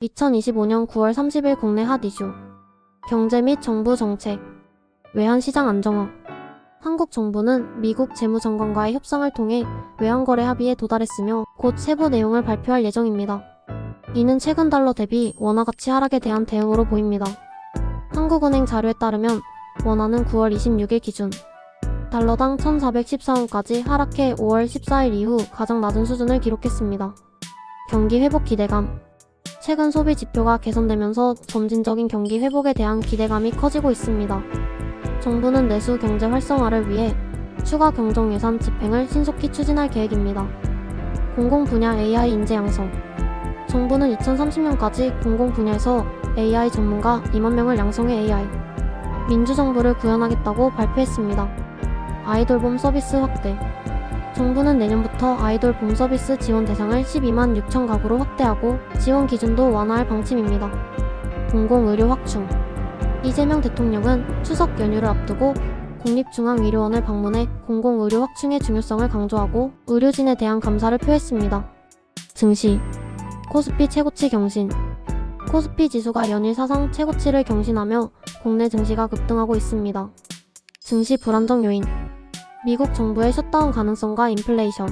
2025년 9월 30일 국내 핫 이슈. 경제 및 정부 정책. 외환시장 안정화. 한국 정부는 미국 재무장관과의 협상을 통해 외환거래 합의에 도달했으며 곧 세부 내용을 발표할 예정입니다. 이는 최근 달러 대비 원화 가치 하락에 대한 대응으로 보입니다. 한국은행 자료에 따르면 원화는 9월 26일 기준 달러당 1,414원까지 하락해 5월 14일 이후 가장 낮은 수준을 기록했습니다. 경기 회복 기대감. 최근 소비 지표가 개선되면서 점진적인 경기 회복에 대한 기대감이 커지고 있습니다. 정부는 내수 경제 활성화를 위해 추가 경정 예산 집행을 신속히 추진할 계획입니다. 공공 분야 AI 인재 양성. 정부는 2030년까지 공공 분야에서 AI 전문가 2만 명을 양성해 AI 민주정부를 구현하겠다고 발표했습니다. 아이돌봄 서비스 확대. 정부는 내년부터 아이돌 봄 서비스 지원 대상을 12만 6천 가구로 확대하고 지원 기준도 완화할 방침입니다. 공공의료 확충. 이재명 대통령은 추석 연휴를 앞두고 국립중앙의료원을 방문해 공공의료 확충의 중요성을 강조하고 의료진에 대한 감사를 표했습니다. 증시. 코스피 최고치 경신. 코스피 지수가 연일 사상 최고치를 경신하며 국내 증시가 급등하고 있습니다. 증시 불안정 요인. 미국 정부의 셧다운 가능성과 인플레이션,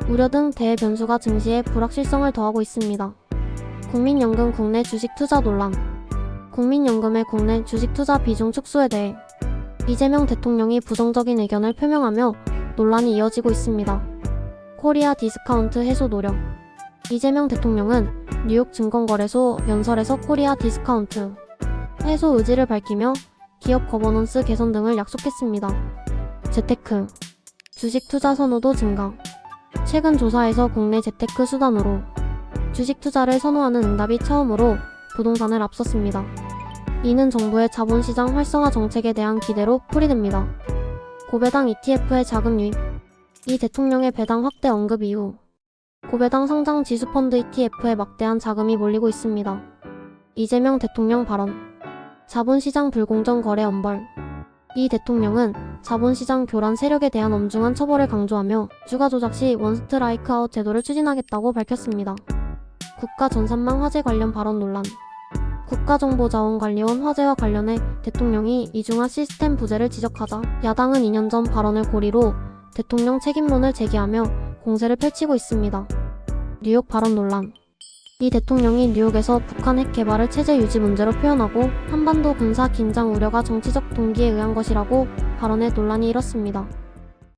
우려 등 대외 변수가 증시에 불확실성을 더하고 있습니다. 국민연금 국내 주식 투자 논란. 국민연금의 국내 주식 투자 비중 축소에 대해 이재명 대통령이 부정적인 의견을 표명하며 논란이 이어지고 있습니다. 코리아 디스카운트 해소 노력. 이재명 대통령은 뉴욕 증권거래소 연설에서 코리아 디스카운트 해소 의지를 밝히며 기업 거버넌스 개선 등을 약속했습니다. 재테크. 주식 투자 선호도 증가. 최근 조사에서 국내 재테크 수단으로 주식 투자를 선호하는 응답이 처음으로 부동산을 앞섰습니다. 이는 정부의 자본시장 활성화 정책에 대한 기대로 풀이됩니다. 고배당 ETF의 자금 유입. 이 대통령의 배당 확대 언급 이후 고배당 상장 지수펀드 ETF에 막대한 자금이 몰리고 있습니다. 이재명 대통령 발언. 자본시장 불공정 거래 엄벌. 이 대통령은 자본시장 교란 세력에 대한 엄중한 처벌을 강조하며 주가 조작 시 원스트라이크 아웃 제도를 추진하겠다고 밝혔습니다. 국가전산망 화재 관련 발언 논란. 국가정보자원관리원 화재와 관련해 대통령이 이중화 시스템 부재를 지적하자 야당은 2년 전 발언을 고리로 대통령 책임론을 제기하며 공세를 펼치고 있습니다. 뉴욕 발언 논란. 이 대통령이 뉴욕에서 북한 핵 개발을 체제 유지 문제로 표현하고 한반도 군사 긴장 우려가 정치적 동기에 의한 것이라고 발언해 논란이 일었습니다.